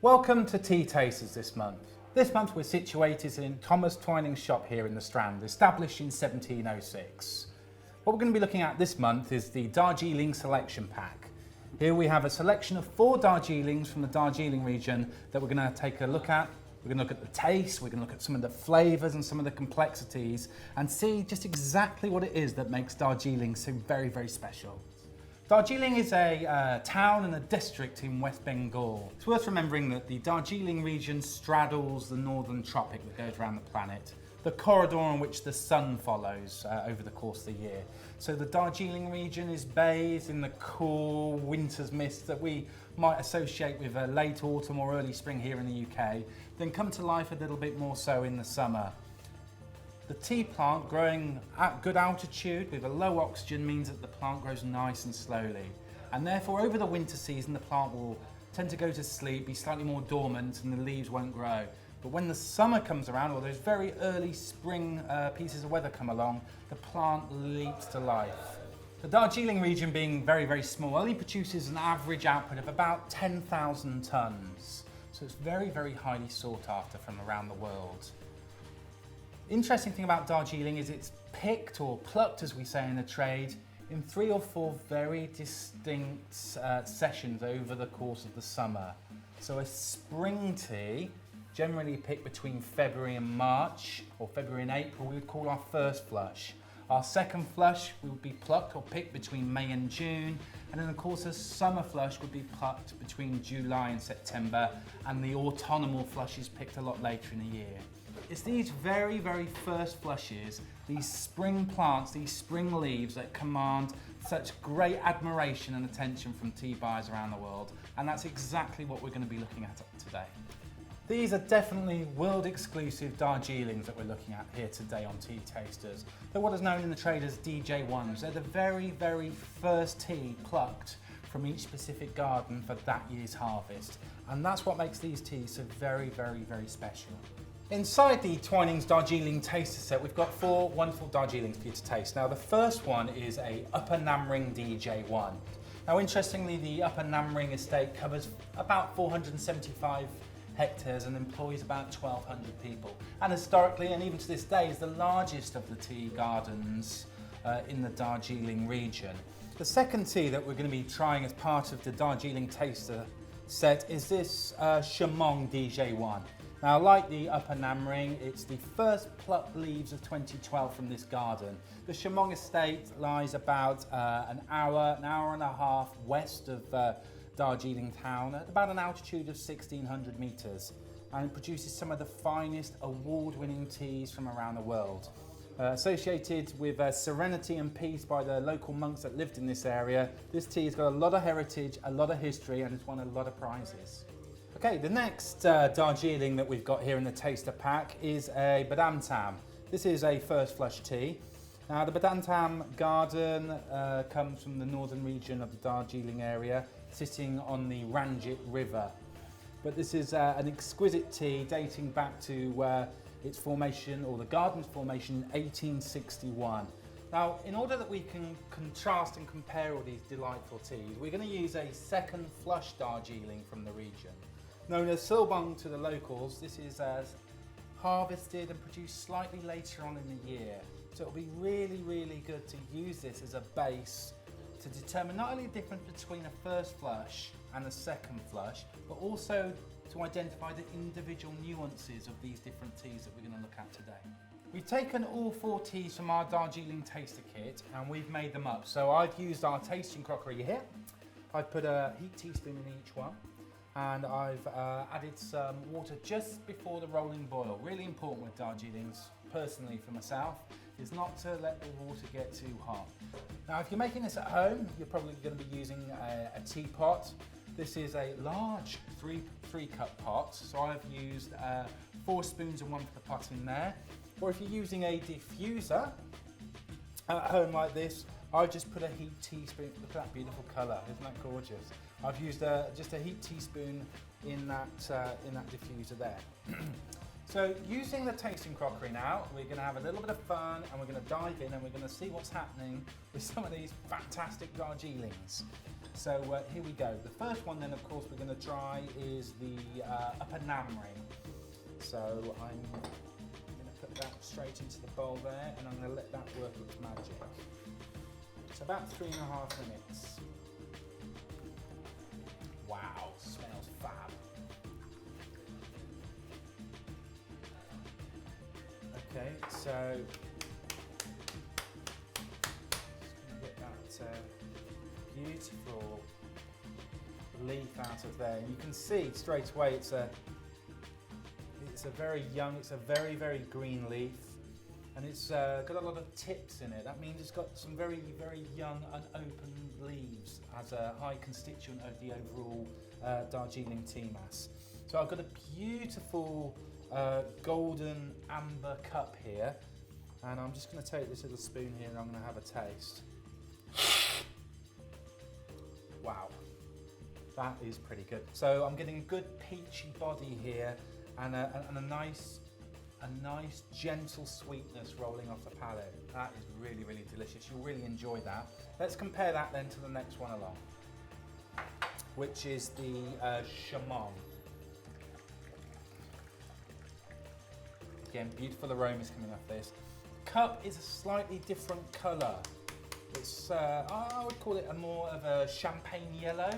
Welcome to Tea Tasters this month. This month we're situated in Thomas Twinings' shop here in the Strand, established in 1706. What we're going to be looking at this month is the Darjeeling selection pack. Here we have a selection of 4 Darjeelings from the Darjeeling region that we're going to take a look at. We're going to look at the taste, we're going to look at some of the flavours and some of the complexities and see just exactly what it is that makes Darjeeling so very, very special. Darjeeling is a town and a district in West Bengal. It's worth remembering that the Darjeeling region straddles the northern tropic that goes around the planet, the corridor on which the sun follows over the course of the year. So the Darjeeling region is bathed in the cool winter's mist that we might associate with a late autumn or early spring here in the UK, then come to life a little bit more so in the summer. The tea plant growing at good altitude with a low oxygen means that the plant grows nice and slowly. And therefore over the winter season the plant will tend to go to sleep, be slightly more dormant and the leaves won't grow. But when the summer comes around or those very early spring pieces of weather come along, the plant leaps to life. The Darjeeling region being very, very small only produces an average output of about 10,000 tonnes. So it's very, very highly sought after from around the world. Interesting thing about Darjeeling is it's picked or plucked, as we say in the trade, in 3 or 4 very distinct sessions over the course of the summer. So a spring tea, generally picked between February and March, or February and April, we would call our first flush. Our second flush would be plucked or picked between May and June, and then of course a summer flush would be plucked between July and September, and the autumnal flush is picked a lot later in the year. It's these very, very first flushes, these spring plants, these spring leaves that command such great admiration and attention from tea buyers around the world, and that's exactly what we're going to be looking at today. These are definitely world exclusive Darjeelings that we're looking at here today on Tea Tasters. They're what is known in the trade as DJ1s. They're the very, very first tea plucked from each specific garden for that year's harvest. And that's what makes these teas so very, very, very special. Inside the Twinings Darjeeling taster set, we've got 4 wonderful Darjeelings for you to taste. Now the first one is a Upper Namring DJ1. Now interestingly, the Upper Namring estate covers about 475 hectares and employs about 1,200 people. And historically, and even to this day, is the largest of the tea gardens in the Darjeeling region. The second tea that we're going to be trying as part of the Darjeeling taster set is this Shimong DJ1. Now, like the Upper Namring, it's the first plucked leaves of 2012 from this garden. The Shimong estate lies about an hour and a half west of Darjeeling town at about an altitude of 1,600 metres, and it produces some of the finest award-winning teas from around the world. Associated with serenity and peace by the local monks that lived in this area, this tea has got a lot of heritage, a lot of history, and it's won a lot of prizes. Okay, the next Darjeeling that we've got here in the taster pack is a Badantam. This is a first flush tea. Now the Badantam garden comes from the northern region of the Darjeeling area, sitting on the Ranjit River. But this is an exquisite tea dating back to its formation, or the garden's formation, in 1861. Now, in order that we can contrast and compare all these delightful teas, we're going to use a second flush Darjeeling from the region. Known as Silbong to the locals, this is harvested and produced slightly later on in the year. So it'll be really, really good to use this as a base to determine not only the difference between a first flush and a second flush, but also to identify the individual nuances of these different teas that we're going to look at today. We've taken all 4 teas from our Darjeeling taster kit and we've made them up. So I've used our tasting crockery here. I've put a heat teaspoon in each one, and I've added some water just before the rolling boil. Really important with Darjeelings, personally for myself, is not to let the water get too hot. Now if you're making this at home, you're probably going to be using a teapot. This is a large 3-cup pot, so I've used 4 spoons and 1 for the pot in there. Or if you're using a diffuser at home like this, I've just put a heat teaspoon. Look at that beautiful colour, isn't that gorgeous? I've used just a heat teaspoon in that diffuser there. So using the tasting crockery now, we're going to have a little bit of fun and we're going to dive in and we're going to see what's happening with some of these fantastic Darjeelings. So here we go. The first one then, of course, we're going to try is the upper nam ring. So I'm going to put that straight into the bowl there, and I'm going to let that work its magic. It's about 3.5 minutes. Wow, smells fab. Okay, so just going to get that beautiful leaf out of there. And you can see straight away it's a very young, it's a very, very green leaf. And it's got a lot of tips in it. That means it's got some very, very young, unopened leaves as a high constituent of the overall Darjeeling tea mass. So I've got a beautiful golden amber cup here, and I'm just going to take this little spoon here and I'm going to have a taste. Wow, that is pretty good. So I'm getting a good peachy body here and a nice gentle sweetness rolling off the palate. That is really, really delicious. You'll really enjoy that. Let's compare that then to the next one along, which is the Chamon. Again, beautiful aromas coming off this. Cup is a slightly different colour. It's, I would call it more of a champagne yellow.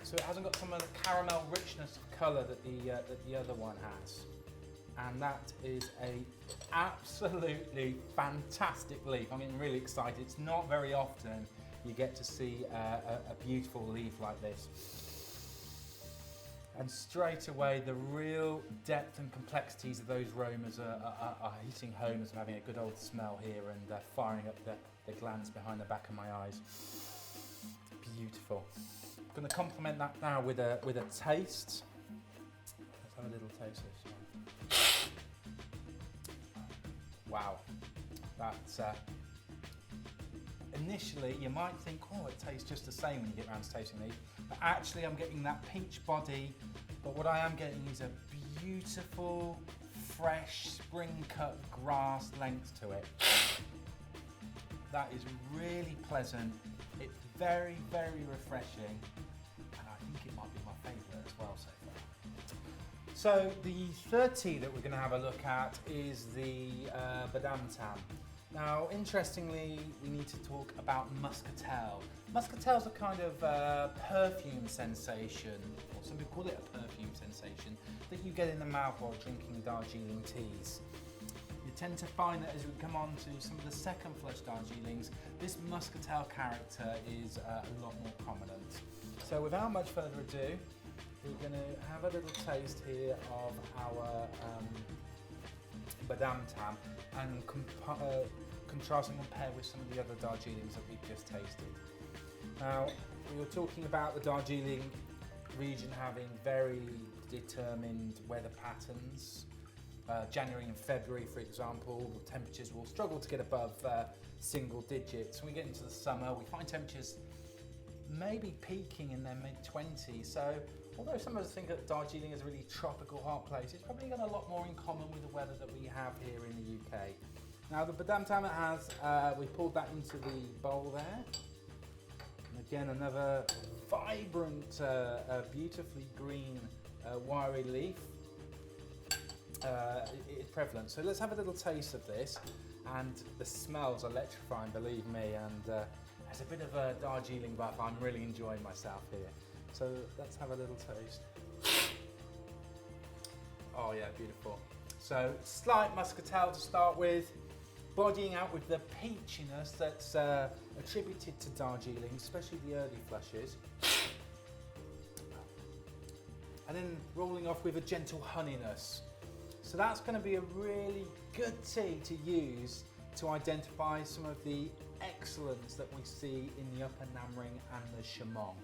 So it hasn't got some of the caramel richness of colour that the other one has. And that is a absolutely fantastic leaf. I'm getting really excited. It's not very often you get to see a beautiful leaf like this. And straight away, the real depth and complexities of those aromas are hitting home as I'm having a good old smell here and firing up the glands behind the back of my eyes. Beautiful. I'm going to complement that now with a taste. Let's have a little taste of this one. Wow, that's initially you might think, oh, it tastes just the same when you get around to tasting these, but actually I'm getting that peach body, but what I am getting is a beautiful, fresh, spring-cut grass length to it. That is really pleasant. It's very, very refreshing, and I think it might be my favourite as well so far. So the third tea that we're going to have a look at is the Badam Tam. Now, interestingly, we need to talk about muscatel. Muscatel's a kind of perfume sensation, or some people call it a perfume sensation, that you get in the mouth while drinking Darjeeling teas. You tend to find that as we come on to some of the second flush Darjeelings, this muscatel character is a lot more prominent. So without much further ado, we're going to have a little taste here of our Badam Tam and contrast and compare with some of the other Darjeelings that we've just tasted. Now, we were talking about the Darjeeling region having very determined weather patterns. January and February, for example, the temperatures will struggle to get above single digits. When we get into the summer, we find temperatures maybe peaking in their mid-20s. So although some of us think that Darjeeling is a really tropical hot place, it's probably got a lot more in common with the weather that we have here in the UK. Now the Badam Tam has, we pulled that into the bowl there. And again, another vibrant, beautifully green, wiry leaf is prevalent. So let's have a little taste of this. And the smell's electrifying, believe me, and there's a bit of a Darjeeling vibe. I'm really enjoying myself here. So let's have a little taste. Oh yeah, beautiful. So slight muscatel to start with, bodying out with the peachiness that's attributed to Darjeeling, especially the early flushes. And then rolling off with a gentle honeyness. So that's going to be a really good tea to use to identify some of the excellence that we see in the Upper Nam Ring and the Chamon.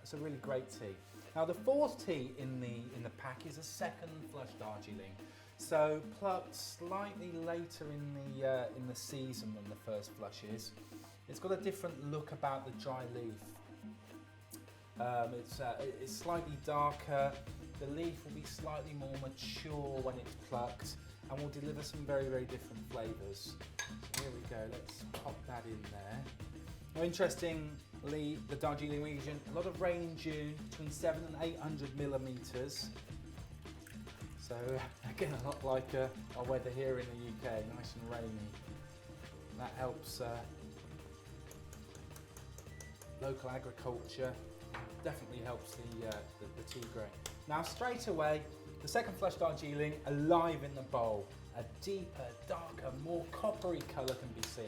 It's a really great tea. Now the fourth tea in the pack is a second flush Darjeeling. So plucked slightly later in the season than the first flush is. It's got a different look about the dry leaf. It's slightly darker. The leaf will be slightly more mature when it's plucked and will deliver some very, very different flavours. So here we go, let's pop that in there. Now, interesting, definitely the Darjeeling region. A lot of rain in June, between 700 and 800 millimetres. So again, a lot like our weather here in the UK, nice and rainy. That helps local agriculture, definitely helps the tea grain. Now straight away, the second flush Darjeeling alive in the bowl. A deeper, darker, more coppery colour can be seen.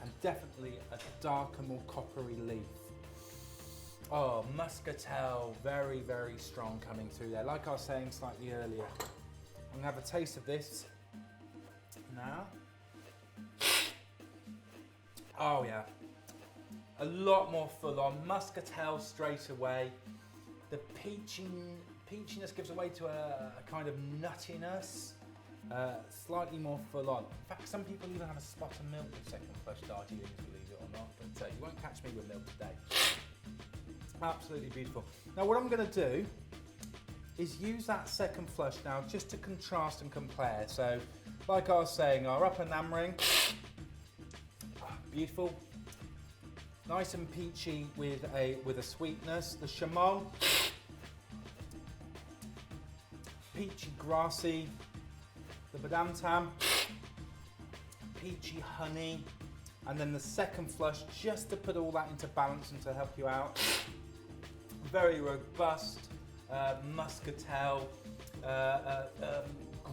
And definitely a darker, more coppery leaf. Oh, muscatel, very, very strong coming through there. Like I was saying slightly earlier. I'm gonna have a taste of this now. Oh yeah, a lot more full on. Muscatel straight away. The peachiness gives way to a kind of nuttiness. Slightly more full on. In fact, some people even have a spot of milk with second flush Darjeelings, believe it or not. But you won't catch me with milk today. Absolutely beautiful. Now what I'm going to do is use that second flush now just to contrast and compare. So like I was saying, our upper Namring, beautiful, nice and peachy with a sweetness. The Shamong, peachy grassy. The Badam Tam, peachy honey. And then the second flush, just to put all that into balance and to help you out. Very robust, muscatel,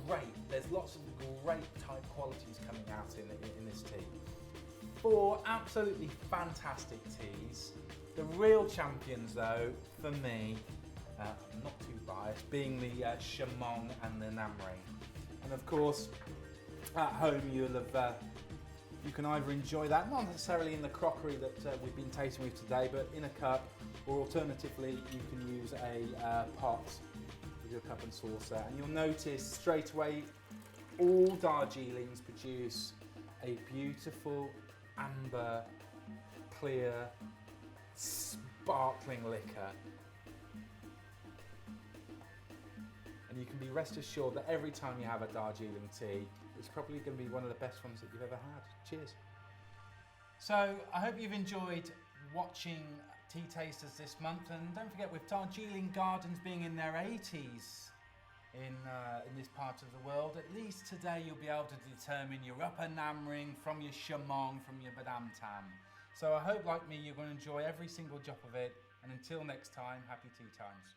great. There's lots of great type qualities coming out in this tea. 4 absolutely fantastic teas. The real champions though, for me, I'm not too biased, being the Shamong and the Namring. And of course, at home you'll have, you can either enjoy that, not necessarily in the crockery that we've been tasting with today, but in a cup, or alternatively you can use a pot with your cup and saucer. And you'll notice straight away all Darjeelings produce a beautiful amber, clear, sparkling liquor. And you can be rest assured that every time you have a Darjeeling tea, it's probably going to be one of the best ones that you've ever had. Cheers. So I hope you've enjoyed watching Tea Tasters this month, and don't forget, with Darjeeling Gardens being in their 80s in this part of the world, at least today you'll be able to determine your upper Namring from your Shamong, from your Badam Tam. So I hope, like me, you're going to enjoy every single drop of it, and until next time, happy tea times.